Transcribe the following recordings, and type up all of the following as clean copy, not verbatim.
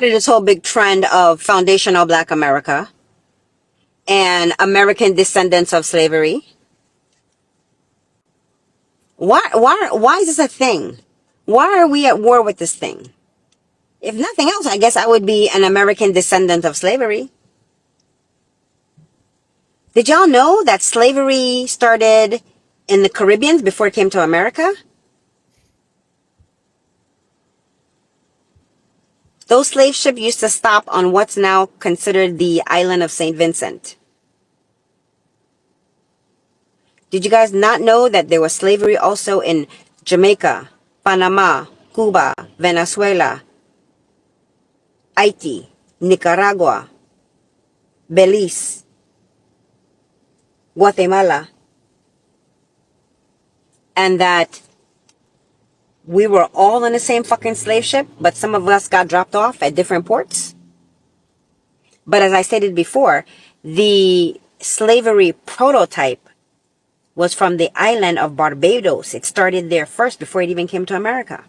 started this whole big trend of foundational Black America and American descendants of slavery? Why is this a thing? Why are we at war with this thing? If nothing else, I guess I would be an American descendant of slavery. Did y'all know that slavery started in the Caribbean before it came to America? Those slave ships used to stop on what's now considered the island of St. Vincent. Did you guys not know that there was slavery also in Jamaica, Panama, Cuba, Venezuela, Haiti, Nicaragua, Belize, Guatemala, and that we were all on the same fucking slave ship, but some of us got dropped off at different ports? But as I stated before, the slavery prototype was from the island of Barbados. It started there first before it even came to America.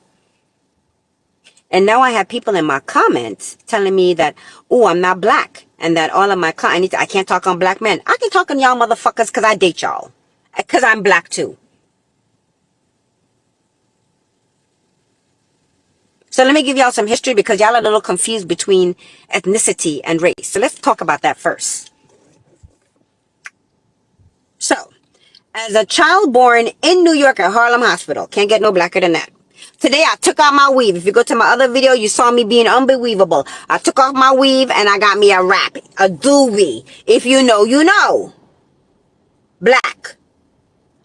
And now I have people in my comments telling me that, oh, I'm not black, and that all of my I can't talk on black men. I can talk on y'all motherfuckers because I date y'all, because I'm black too. So let me give y'all some history, because y'all are a little confused between ethnicity and race. So let's talk about that first. So, as a child born in New York at Harlem Hospital, can't get no blacker than that. Today I took out my weave. If you go to my other video, you saw me being unbelievable. I took off my weave and I got me a wrap, a doobie. If you know, you know. Black.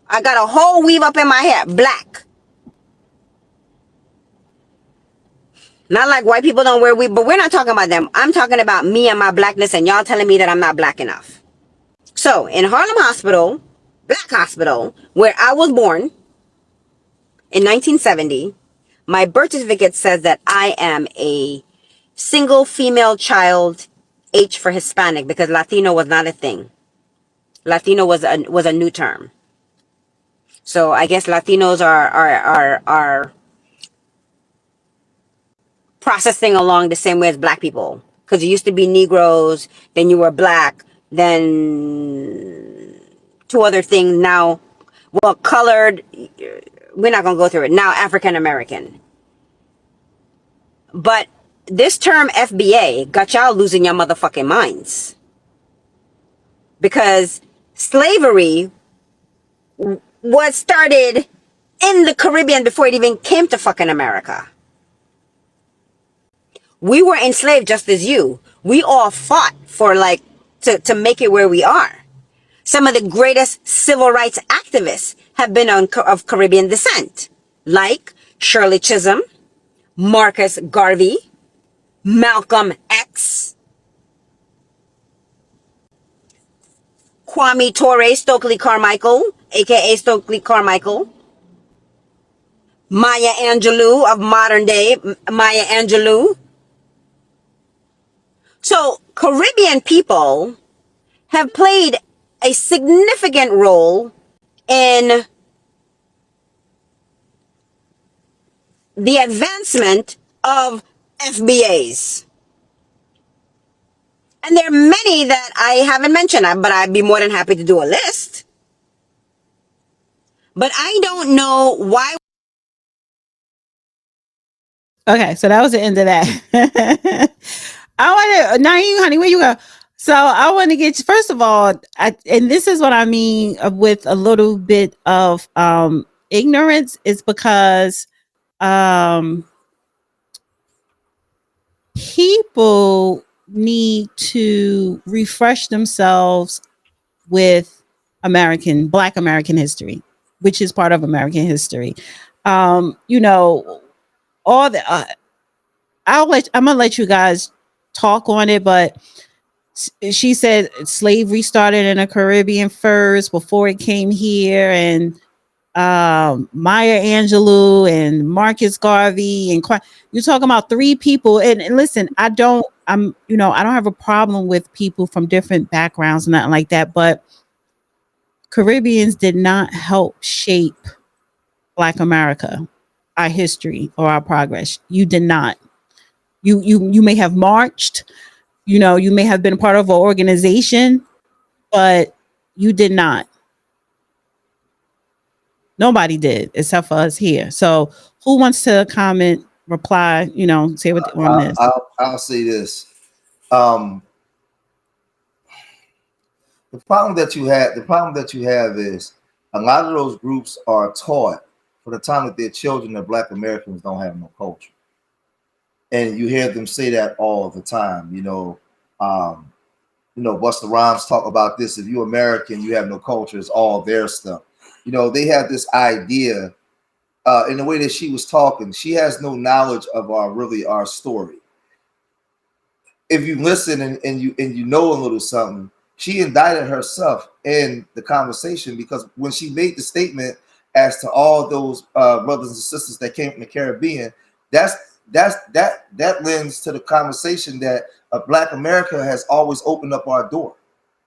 I got a whole weave up in my hair. Black. Not like white people don't wear weave, but we're not talking about them. I'm talking about me and my blackness, and y'all telling me that I'm not black enough. So, in Harlem Hospital, Black Hospital, where I was born in 1970, my birth certificate says that I am a single female child, H for Hispanic, because Latino was not a thing. Latino was a new term. So I guess Latinos are processing along the same way as black people. Because it used to be Negroes, then you were black, then two other things now. Well, colored, we're not going to go through it. Now African American. But this term FBA got y'all losing your motherfucking minds. Because slavery was started in the Caribbean before it even came to fucking America. We were enslaved just as you. We all fought for to make it where we are. Some of the greatest civil rights activists have been of Caribbean descent, like Shirley Chisholm, Marcus Garvey, Malcolm X, Kwame Ture Stokely Carmichael, aka Stokely Carmichael, Maya Angelou of modern day Maya Angelou. So Caribbean people have played a significant role in the advancement of FBAs. And there are many that I haven't mentioned, but I'd be more than happy to do a list. But I don't know why. Okay, so that was the end of that. I want to, Naeem, honey, where you go? So I want to get you, first of all, and this is what I mean with a little bit of ignorance, is because people need to refresh themselves with Black American history, which is part of American history. You know, all the, I'm gonna let you guys talk on it, but she said slavery started in the Caribbean first before it came here, and Maya Angelou and Marcus Garvey, and you're talking about three people. And listen, I don't have a problem with people from different backgrounds, nothing like that, but Caribbeans did not help shape Black America, our history, or our progress. You did not. You may have marched, you may have been part of an organization, but you did not. Nobody did except for us here. So who wants to comment, reply, say what on this? I'll say this. Um, the problem that you have is a lot of those groups are taught for the time that their children that Black Americans don't have no culture, and you hear them say that all the time. Busta Rhymes talk about this. If you American, you have no culture. It's all their stuff. They have this idea. In the way that she was talking, she has no knowledge of our story. If you listen and you know a little something, she indicted herself in the conversation, because when she made the statement as to all those brothers and sisters that came from the Caribbean, that lends to the conversation that Black America has always opened up our door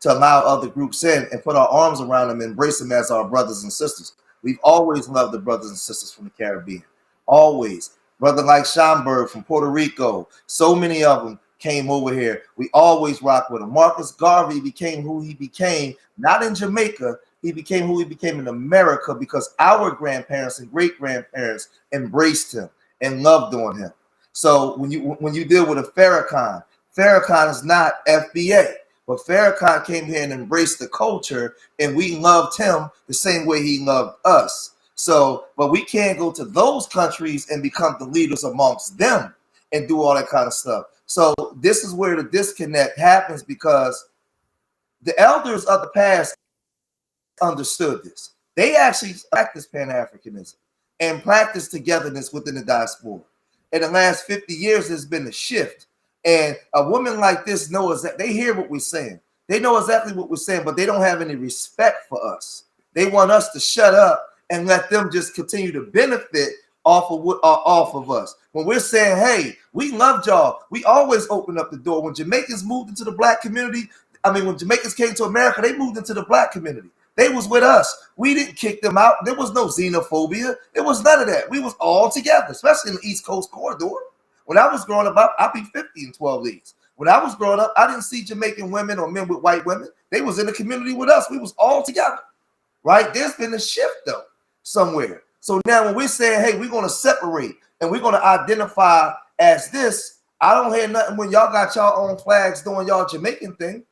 to allow other groups in and put our arms around them and embrace them as our brothers and sisters. We've always loved the brothers and sisters from the Caribbean. Always. Brother like Schomburg from Puerto Rico, so many of them came over here. We always rock with him. Marcus Garvey became who he became, not in Jamaica. He became who he became in America because our grandparents and great grandparents embraced him and loved on him. So when you deal with a Farrakhan is not FBA, but Farrakhan came here and embraced the culture, and we loved him the same way he loved us. So, but we can't go to those countries and become the leaders amongst them and do all that kind of stuff. So this is where the disconnect happens, because the elders of the past understood this. They actually practiced Pan-Africanism and practiced togetherness within the diaspora. In the last 50 years, there's been a shift. And a woman like this knows that they hear what we're saying. They know exactly what we're saying, but they don't have any respect for us. They want us to shut up and let them just continue to benefit off of us. When we're saying, hey, we loved y'all, we always open up the door. When Jamaicans moved into the Black community, when Jamaicans came to America, they moved into the Black community. They was with us. We didn't kick them out. There was no xenophobia. There was none of that. We was all together, especially in the East Coast corridor. When I was growing up, I'll be 50 in 12 days. When I was growing up, I didn't see Jamaican women or men with white women. They was in the community with us. We was all together, right? There's been a shift, though, somewhere. So now when we're saying, hey, we're going to separate and we're going to identify as this, I don't hear nothing when y'all got y'all own flags doing y'all Jamaican thing.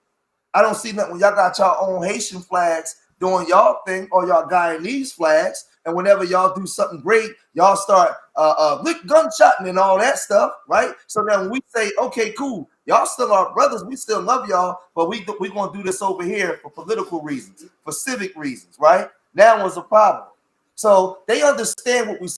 I don't see nothing when y'all got y'all own Haitian flags doing y'all thing, or y'all Guyanese flags. And whenever y'all do something great, y'all start gunshotting and all that stuff, right? So now when we say, okay, cool, y'all still our brothers, we still love y'all, but we going to do this over here for political reasons, for civic reasons, right? Now was a problem. So they understand what we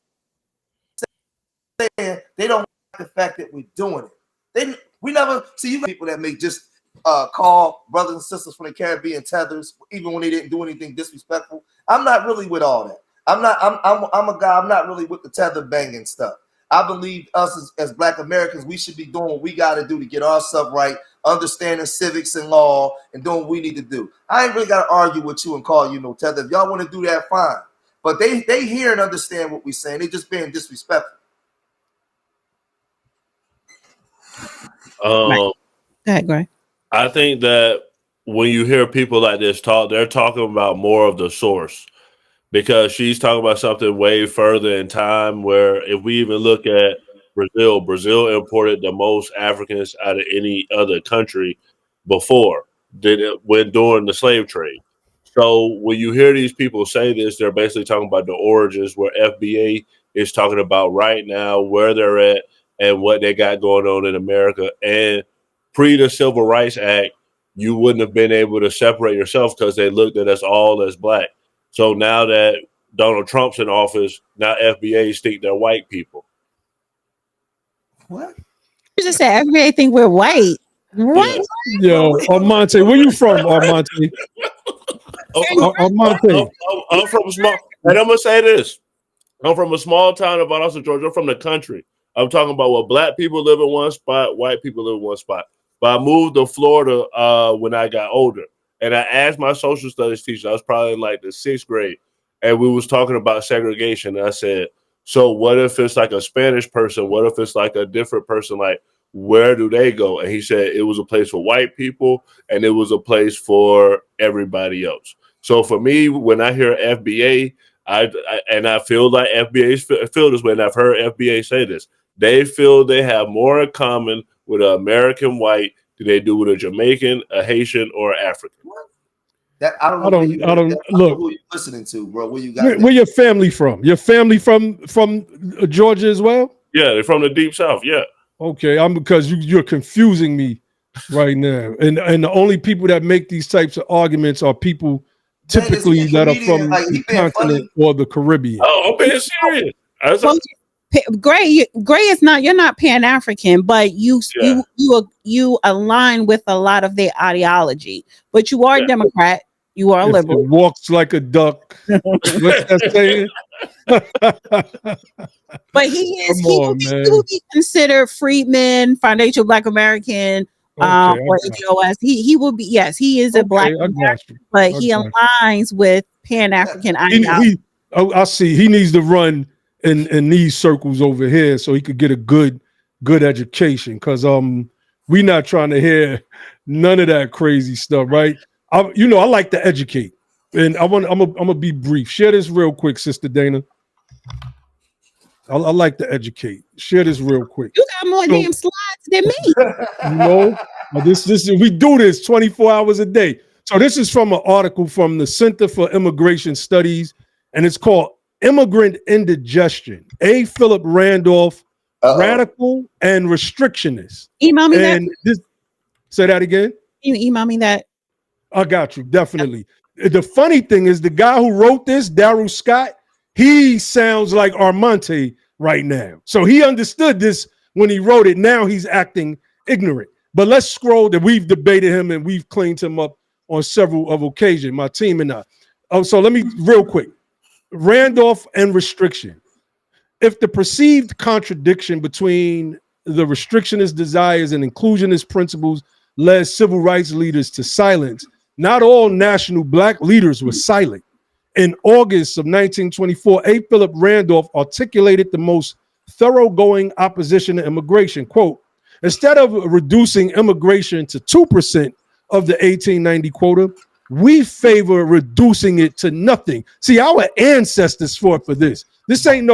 saying. They don't like the fact that we're doing it. We never see you people that make just call brothers and sisters from the Caribbean tethers, even when they didn't do anything disrespectful. I'm not really with all that. I'm a guy. I'm not really with the tether banging stuff. I believe us as Black Americans, we should be doing what we got to do to get our stuff right, understanding civics and law, and doing what we need to do. I ain't really got to argue with you and call you no tether. If y'all want to do that, fine. But they hear and understand what we're saying. They just being disrespectful. Go ahead, Gray. I think that when you hear people like this talk, they're talking about more of the source, because she's talking about something way further in time, where if we even look at Brazil imported the most Africans out of any other country before when during the slave trade. So when you hear these people say this, they're basically talking about the origins, where FBA is talking about right now, where they're at and what they got going on in America. And pre the Civil Rights Act, you wouldn't have been able to separate yourself because they looked at us all as Black. So now that Donald Trump's in office, now FBA think they're white people. What? You just said FBA think we're white. What? Yo, Armonte, where you from, Armonte? Armonte. I'm from a small, and I'm gonna say this: I'm from a small town of Valdosta, Georgia. I'm from the country. I'm talking about what Black people live in one spot, white people live in one spot. But I moved to Florida when I got older, and I asked my social studies teacher. I was probably in like the 6th grade, and we was talking about segregation. And I said, "So what if it's like a Spanish person? What if it's like a different person? Like where do they go? And he said it was a place for white people and it was a place for everybody else. So for me, when I hear FBA, I feel like FBA feel this way, and I've heard FBA say this. They feel they have more in common with an American white than they do with a Jamaican, a Haitian, or African. That I don't know who you're listening to, bro. Where you got where your family from? Your family from Georgia as well? Yeah, they're from the deep south. Yeah. Okay, because you're confusing me right now, and the only people that make these types of arguments are people typically that are from the continent or the Caribbean. Oh, I'm being serious. Gray is not. You're not Pan African, but you align with a lot of their ideology. But you are a Democrat. You are a liberal. It walks like a duck. What's that saying? But he will be considered freedman, foundational Black American, or ADOS. He will be. Yes, he is a Black American, but he aligns with Pan African ideology. I see. He needs to run in these circles over here so he could get a good education. Because we not trying to hear none of that crazy stuff, right? I like to educate, and I'm gonna be brief. Share this real quick, Sister Dana. I like to educate. Share this real quick. You got more damn slides than me. No, we do this 24 hours a day. So this is from an article from the Center for Immigration Studies, and it's called "Immigrant Indigestion." A. Philip Randolph, radical and restrictionist. Email me that. Say that again. You email me that. I got you, definitely. The funny thing is the guy who wrote this, Daryl Scott, he sounds like Armante right now. So he understood this when he wrote it. Now he's acting ignorant. But let's scroll that we've debated him and we've cleaned him up on several of occasions, my team and I. So let me real quick. Randolph and restriction. If the perceived contradiction between the restrictionist desires and inclusionist principles led civil rights leaders to silence, not all national Black leaders were silent. In August of 1924, A. Philip Randolph articulated the most thoroughgoing opposition to immigration. Quote, instead of reducing immigration to 2% of the 1890 quota, we favor reducing it to nothing. See, our ancestors fought for this. This ain't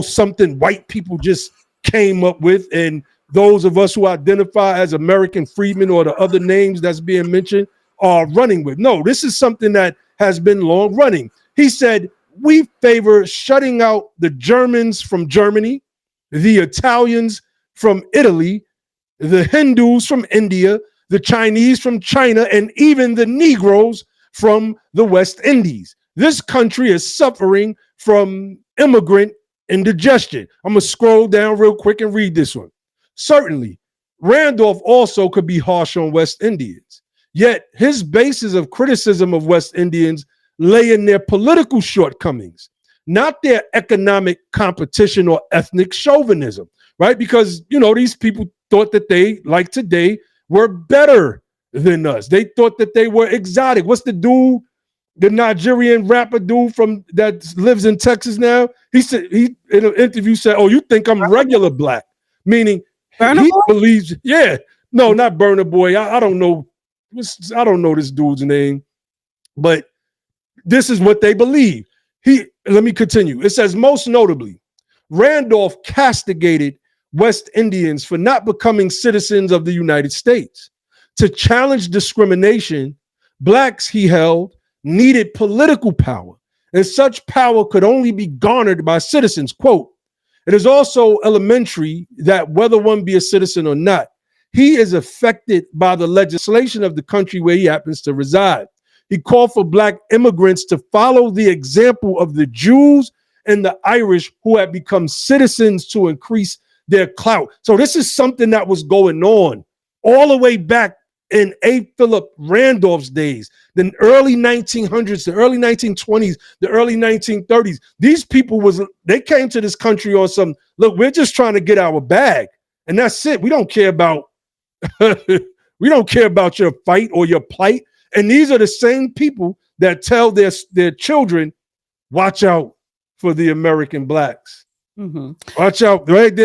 something white people just came up with, and those of us who identify as American freedmen or the other names that's being mentioned are running with. No, this is something that has been long running. He said, we favor shutting out the Germans from Germany, the Italians from Italy, the Hindus from India, the Chinese from China, and even the Negroes from the West Indies. This country is suffering from immigrant indigestion. I'm going to scroll down real quick and read this one. Certainly, Randolph also could be harsh on West Indians. Yet his basis of criticism of West Indians lay in their political shortcomings, not their economic competition or ethnic chauvinism, right? Because, these people thought that they, like today, were better than us. They thought that they were exotic. What's the dude, the Nigerian rapper dude that lives in Texas now? He said, he in an interview said, oh, you think I'm regular Black? Meaning he believes, no, not Burna Boy. I don't know. I don't know this dude's name, but this is what they believe. Let me continue. It says, most notably, Randolph castigated West Indians for not becoming citizens of the United States. To challenge discrimination, Blacks, he held, needed political power, and such power could only be garnered by citizens. Quote, it is also elementary that whether one be a citizen or not, he is affected by the legislation of the country where he happens to reside. He called for Black immigrants to follow the example of the Jews and the Irish who had become citizens to increase their clout. So this is something that was going on all the way back in A. Philip Randolph's days, the early 1900s, the early 1920s, the early 1930s. These people they came to this country on some, look, we're just trying to get our bag. And that's it. We don't care about your fight or your plight. And these are the same people that tell their children, watch out for the American Blacks. Mm-hmm. Watch out. Right?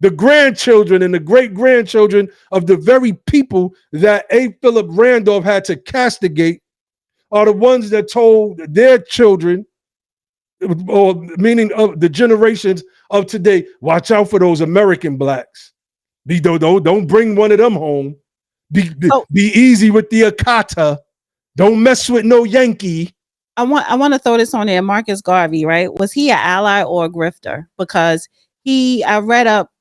the grandchildren and the great-grandchildren of the very people that A. Philip Randolph had to castigate are the ones that told their children, or meaning of the generations of today, watch out for those American blacks. Don't bring one of them home. Be easy with the Akata. Don't mess with no Yankee. I want to throw this on there. Marcus Garvey, right? Was he an ally or a grifter? Because I read up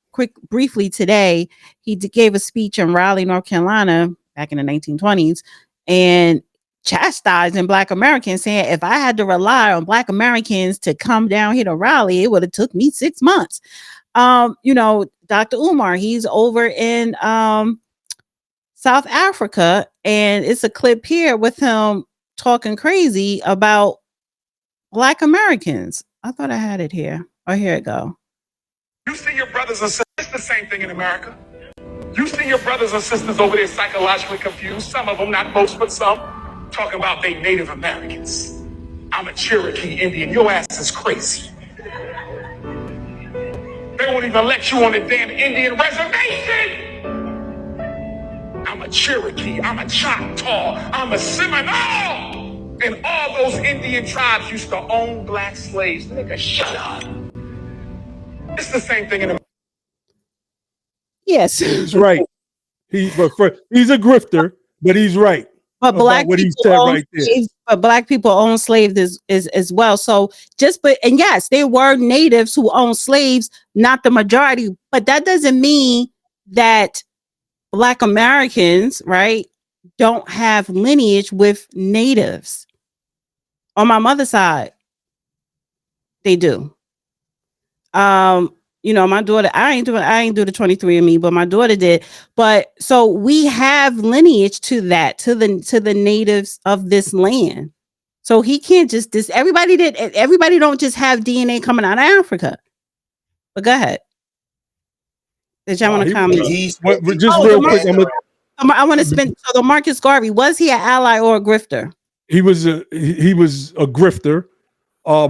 briefly today. He gave a speech in Raleigh, North Carolina, back in the 1920s, and chastising Black Americans, saying if I had to rely on Black Americans to come down here to Raleigh, it would have took me 6 months. Dr. Umar, he's over in South Africa, and it's a clip here with him talking crazy about Black Americans. I thought I had it here. Oh, here it go. You see your brothers and sisters, it's the same thing in America. You see your brothers and sisters over there psychologically confused, some of them, not most, but some, talking about they Native Americans. I'm a Cherokee Indian. Your ass is crazy. They won't even let you on the damn Indian reservation. I'm a Cherokee, I'm a Choctaw, I'm a Seminole. And all those Indian tribes used to own Black slaves. Nigga, shut up. It's the same thing in America. Yes. He's right. He's a grifter, but he's right. But Black what he people said own right there. slaves, but Black people own slaves as well. So and yes, there were natives who owned slaves, not the majority, but that doesn't mean that Black Americans, right, don't have lineage with natives. On my mother's side, they do. My daughter, I ain't do the 23andMe, but my daughter did. But so we have lineage to that, to the natives of this land. So he can't just everybody don't just have DNA coming out of Africa. But go ahead. Did y'all want to comment? Just real quick, I want to spend. So the Marcus Garvey, was he an ally or a grifter? He was a grifter.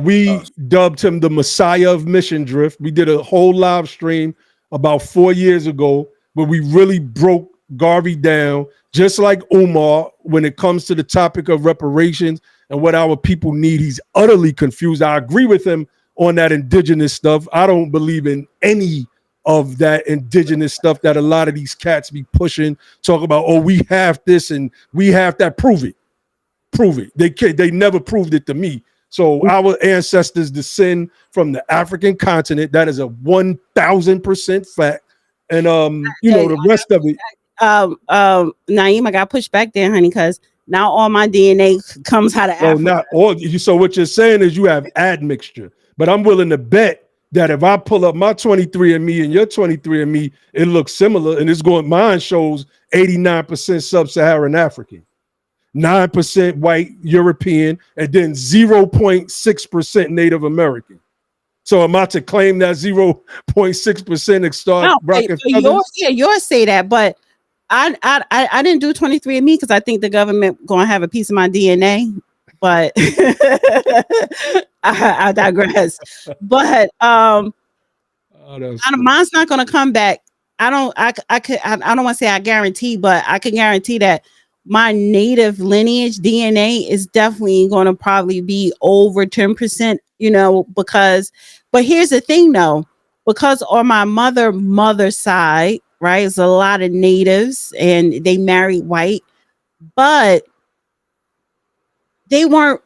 We dubbed him the Messiah of Mission Drift. We did a whole live stream about 4 years ago where we really broke Garvey down, just like Umar, when it comes to the topic of reparations and what our people need. He's utterly confused. I agree with him on that indigenous stuff. I don't believe in any of that indigenous stuff that a lot of these cats be pushing, talk about, oh, we have this and we have that. Prove it. They never proved it to me. So our ancestors descend from the African continent. That is a 1,000% fact. And the rest of it. Naeem, I got pushed back there, honey, because now all my DNA comes out of Africa. Not all. So what you're saying is you have admixture. But I'm willing to bet that if I pull up my 23andMe and your 23andMe, it looks similar. And mine shows 89% sub-Saharan African, 9% white European, and then 0.6% Native American. So am I to claim that 0.6% and start rocking feathers? Yours say that, but I didn't do 23andMe because I think the government gonna have a piece of my DNA. But I digress. But mine's not gonna come back. I don't want to say I guarantee, but I can guarantee that my native lineage DNA is definitely going to probably be over 10%, but here's the thing though, because on my mother's side, right, there's a lot of natives and they married white, but they weren't,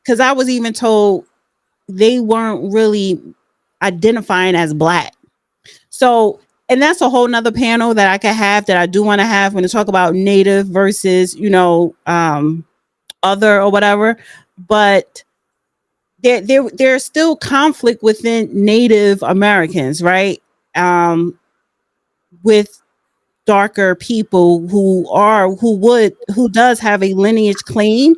because I was even told they weren't really identifying as Black. So, and that's a whole nother panel that I could have, that I do want to have, when to talk about native versus, other or whatever. But there's still conflict within Native Americans, right? With darker people who does have a lineage claim,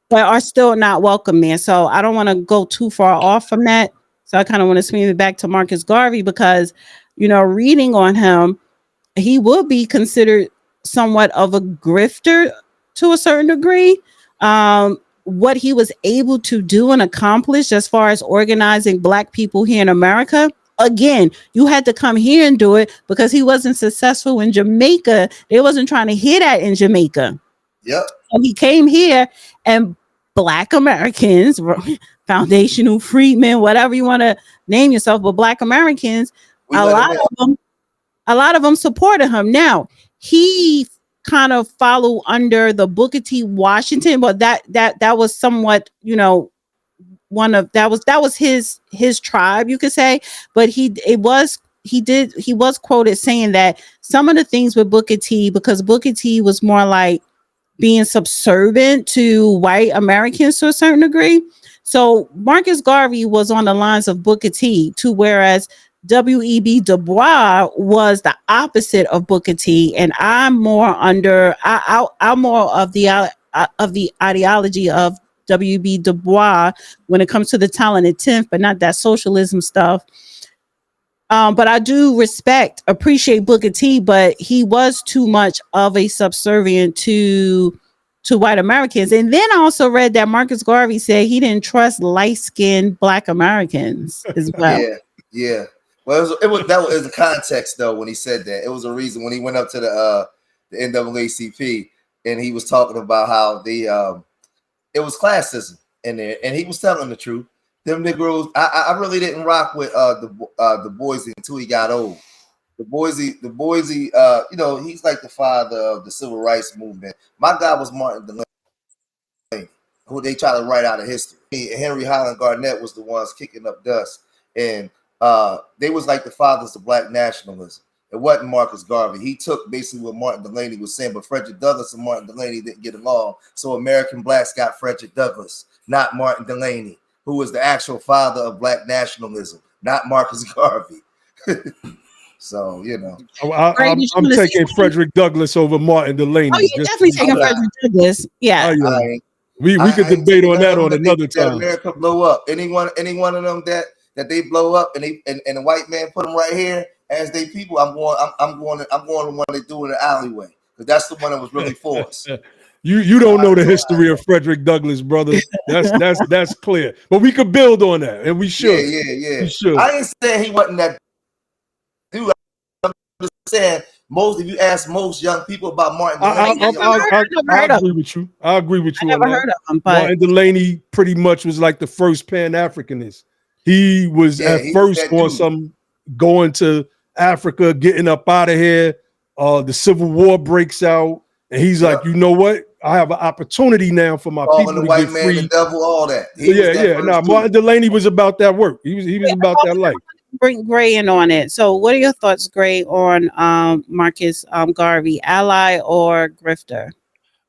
but are still not welcome there. So I don't want to go too far off from that. So I kind of want to swing it back to Marcus Garvey, because reading on him, he will be considered somewhat of a grifter to a certain degree. What he was able to do and accomplish as far as organizing Black people here in America again, you had to come here and do it because he wasn't successful in Jamaica. They wasn't trying to hear that in Jamaica. Yep. So he came here, and Black Americans, foundational freedmen, whatever you want to name yourself, but Black Americans, We a let lot him in. a lot of them supported him. Now he kind of followed under the Booker T. Washington, but that was somewhat, one of that was his tribe, you could say. But he was quoted saying that some of the things with Booker T, because Booker T was more like being subservient to white Americans to a certain degree. So Marcus Garvey was on the lines of Booker T, to whereas W.E.B. Du Bois was the opposite of Booker T, and I'm more of the ideology of W.B. Du Bois when it comes to the talented 10th, but not that socialism stuff. But I do appreciate Booker T, but he was too much of a subservient to white Americans. And then I also read that Marcus Garvey said he didn't trust light-skinned Black Americans as well. Yeah. Well, that was the context though when he said that. It was a reason when he went up to the NAACP and he was talking about how it was classism in there, and he was telling the truth. Them Negroes, I really didn't rock with the Boise until he got old. The Boise, he's like the father of the civil rights movement. My guy was Martin Delany, who they try to write out of history. Henry Highland Garnett was the ones kicking up dust, and they was like the fathers of Black nationalism. It wasn't Marcus Garvey. He took basically what Martin Delany was saying, but Frederick Douglass and Martin Delany didn't get along. So American Blacks got Frederick Douglass, not Martin Delany, who was the actual father of Black nationalism, not Marcus Garvey. So, I'm taking Frederick Douglass over Martin Delany. Oh, you're definitely taking Frederick Douglass. Yeah. We could debate on that on another time. America blow up. Any one of them that they blow up and the white man put them right here as they people. I'm going to one they do in the alleyway, because that's the one that was really forced. You don't know the history of Frederick Douglass, brother. That's clear. But we could build on that, and we should. Yeah. We should. I ain't saying he wasn't that dude. I'm just saying if you ask most young people about Martin Delany, I agree with you. I agree with you. I never heard of him, but Martin Delany pretty much was like the first Pan-Africanist. He was first on going to Africa, getting up out of here. The Civil War breaks out, and he's like, you know what? I have an opportunity now for my people to get free. The devil, all that. Martin Delany was about that work. He was about that life. Bring Gray in on it. So, what are your thoughts, Gray, on Marcus Garvey, ally or grifter?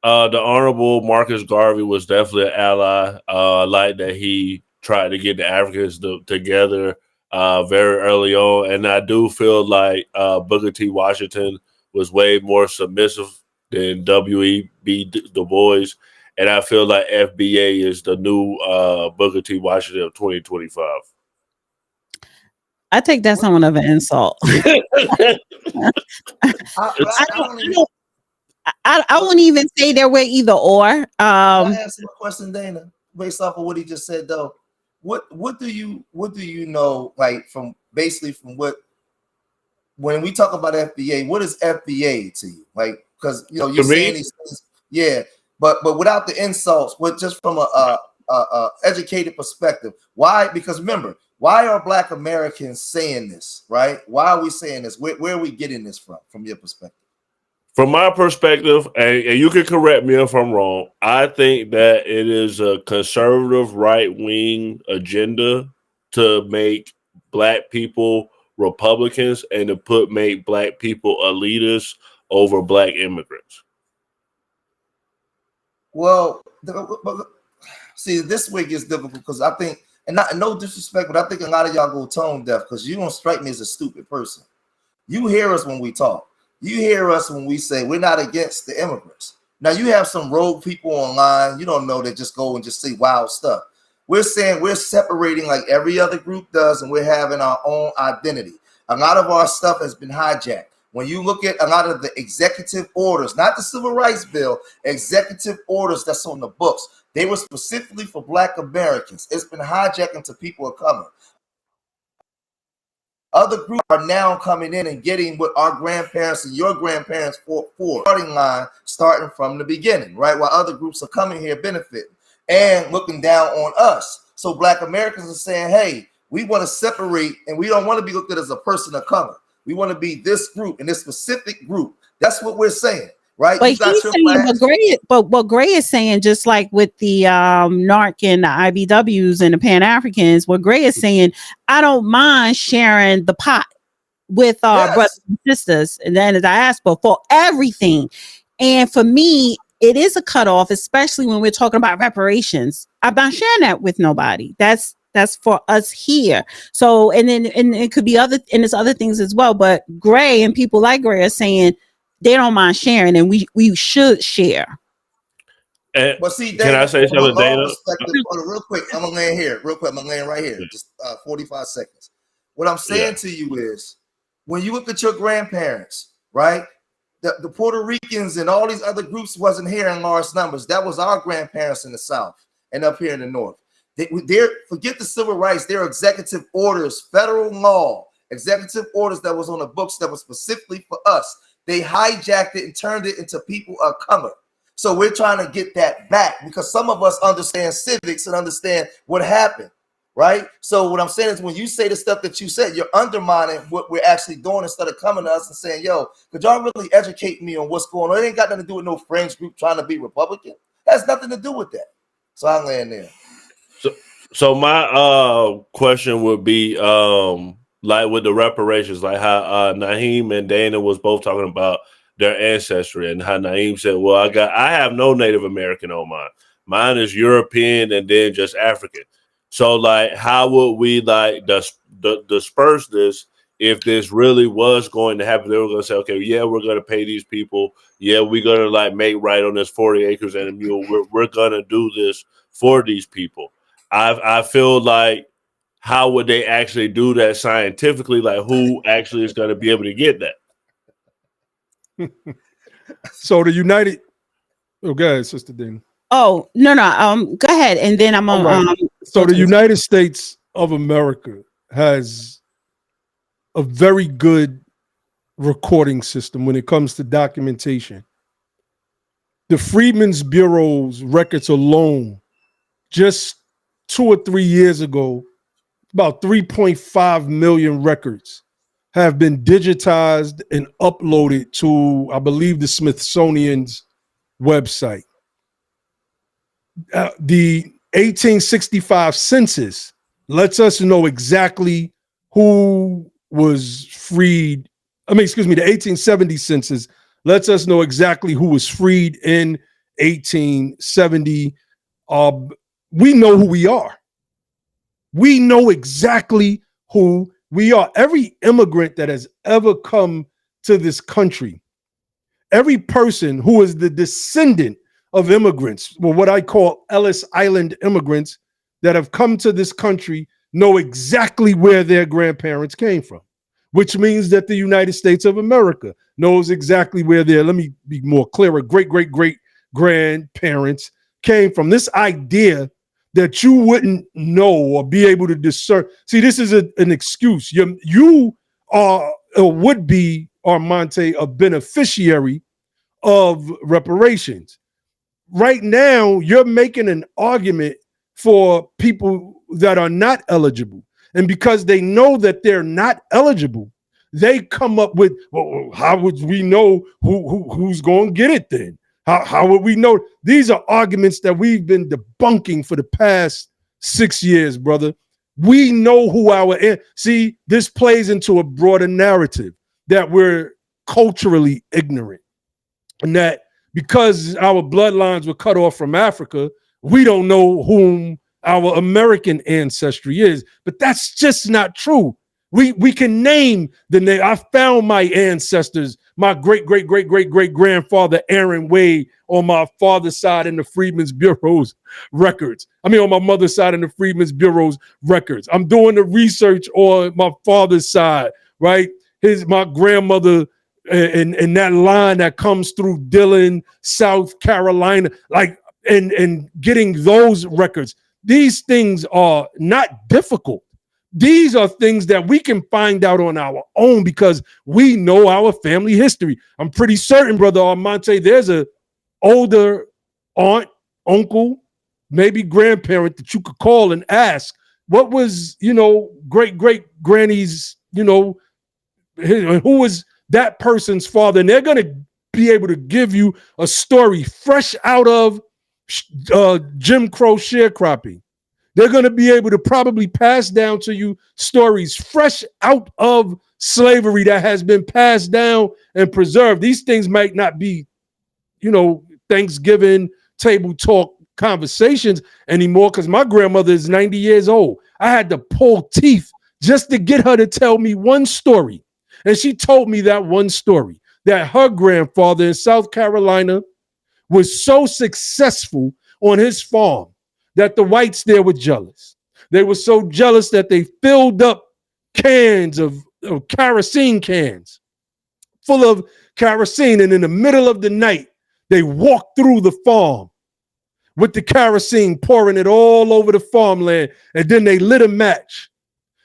The Honorable Marcus Garvey was definitely an ally. I like that he tried to get the Africans together very early on, and I do feel like Booker T. Washington was way more submissive than W.E.B. Du Bois, and I feel like FBA is the new Booker T. Washington of 2025. I take that somewhat of an insult. I wouldn't even say there were either or. I asked him a question, Dana, based off of what he just said, though. What do you know, like from what when we talk about FBA, what is FBA to you? Like, because you're saying these things, but without the insults, but just from a educated perspective. Why? Because remember, why are Black Americans saying this, right? Why are we saying this? Where are we getting this from your perspective? From my perspective, and you can correct me if I'm wrong, I think that it is a conservative right-wing agenda to make Black people Republicans and to make Black people elitists over Black immigrants. Well, see, this week is difficult because I think, and no disrespect, but I think a lot of y'all go tone deaf because you don't strike me as a stupid person. You hear us when we talk. You hear us when we say we're not against the immigrants. Now, you have some rogue people online, you don't know, that just go and just say wild stuff. We're saying we're separating like every other group does, and we're having our own identity. A lot of our stuff has been hijacked. When you look at a lot of the executive orders, not the Civil Rights Bill, executive orders that's on the books, they were specifically for Black Americans. It's been hijacked into people of color. Other groups are now coming in and getting what our grandparents and your grandparents for starting line, starting from the beginning, right? While other groups are coming here benefiting and looking down on us. So Black Americans are saying, hey, we want to separate, and we don't want to be looked at as a person of color. We want to be this group and this specific group. That's what we're saying, right? But You got he's your saying, flags. but what Gray is saying, just like with the NARC and the IBWs and the Pan Africans, what Gray is saying, I don't mind sharing the pot with our brothers and sisters and then the diaspora for everything. And for me, it is a cutoff, especially when we're talking about reparations. I'm not sharing that with nobody. That's for us here. So, and it could be other, and there's other things as well. But Gray and people like Gray are saying they don't mind sharing, and we should share. But see, Dana, can I say something, Dana? Real quick, I'm gonna land here. Real quick, I'm gonna land right here. Just 45 seconds. What I'm saying to you is, when you look at your grandparents, right? The Puerto Ricans and all these other groups wasn't here in large numbers. That was our grandparents in the South and up here in the North. They're forget the civil rights. They're executive orders, federal law, executive orders that was on the books that was specifically for us. They hijacked it and turned it into people of color. So we're trying to get that back because some of us understand civics and understand what happened, right? So what I'm saying is, when you say the stuff that you said, you're undermining what we're actually doing instead of coming to us and saying, yo, could y'all really educate me on what's going on? It ain't got nothing to do with no fringe group trying to be Republican. It has nothing to do with that. So I'll land there. So my question would be like with the reparations, like how Naheem and Dana was both talking about their ancestry, and how Naeem said, well, I have no Native American on mine. Mine is European and then just African. So like, how would we like disperse this if this really was going to happen? They were going to say, okay, yeah, we're going to pay these people. Yeah, we're going to like make right on this 40 acres and a mule. We're going to do this for these people. I feel like, how would they actually do that scientifically? Like, who actually is going to be able to get that? So the United, go ahead, Sister Dana. Oh, no, go ahead, and then I'm on. Right. So the United States of America has a very good recording system when it comes to documentation. The Freedmen's Bureau's records alone, just 2 or 3 years ago, about 3.5 million records have been digitized and uploaded to, I believe, the Smithsonian's website. The 1865 census lets us know exactly who was freed. The 1870 census lets us know exactly who was freed in 1870. We know who we are. We know exactly who we are. Every immigrant that has ever come to this country, every person who is the descendant of immigrants, well, what I call Ellis Island immigrants that have come to this country, know exactly where their grandparents came from, which means that the United States of America knows exactly where their, let me be more clearer, great grandparents came from. This idea that you wouldn't know or be able to discern. See, this is an excuse. You are or would be, Armante, a beneficiary of reparations. Right now, you're making an argument for people that are not eligible. And because they know that they're not eligible, they come up with, well, how would we know who's going to get it then? How would we know? These are arguments that we've been debunking for the past 6 years, brother. We know who see, this plays into a broader narrative that we're culturally ignorant, and that because our bloodlines were cut off from Africa, we don't know whom our American ancestry is. But that's just not true. We can name the name. I found my ancestors, my great grandfather Aaron Wade on my father's side in the Freedmen's Bureau's records. On my mother's side in the Freedmen's Bureau's records. I'm doing the research on my father's side, right? My grandmother and that line that comes through Dillon, South Carolina, and getting those records. These things are not difficult. These are things that we can find out on our own because we know our family history. I'm pretty certain, Brother Armante, there's a older aunt, uncle, maybe grandparent that you could call and ask, what was, great granny's, who was that person's father? And they're going to be able to give you a story fresh out of Jim Crow sharecropping. They're going to be able to probably pass down to you stories fresh out of slavery that has been passed down and preserved. These things might not be, Thanksgiving table talk conversations anymore because my grandmother is 90 years old. I had to pull teeth just to get her to tell me one story. And she told me that one story, that her grandfather in South Carolina was so successful on his farm that the whites there were jealous. They were so jealous that they filled up cans of kerosene cans full of kerosene. And in the middle of the night, they walked through the farm with the kerosene, pouring it all over the farmland. And then they lit a match.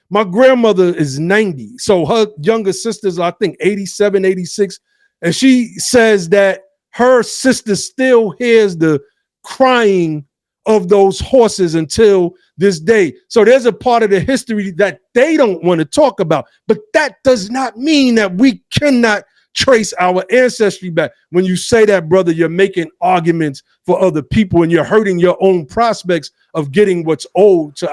My grandmother is 90. So her younger sisters, I think 87, 86. And she says that her sister still hears the crying of those horses until this day. So there's a part of the history that they don't want to talk about. But that does not mean that we cannot trace our ancestry back. When you say that, brother, you're making arguments for other people and you're hurting your own prospects of getting what's owed to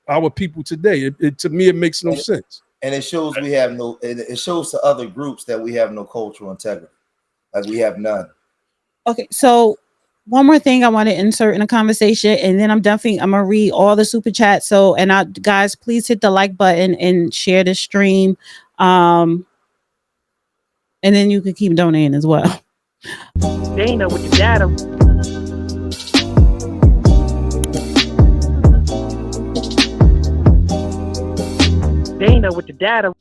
our people today. To me, it makes no sense. And it shows it shows to other groups that we have no cultural integrity, like we have none. Okay, so one more thing I want to insert in a conversation, and then I'm gonna read all the super chats. So, guys, please hit the like button and share the stream. And then you can keep donating as well. Dana with the data. Dana with the data.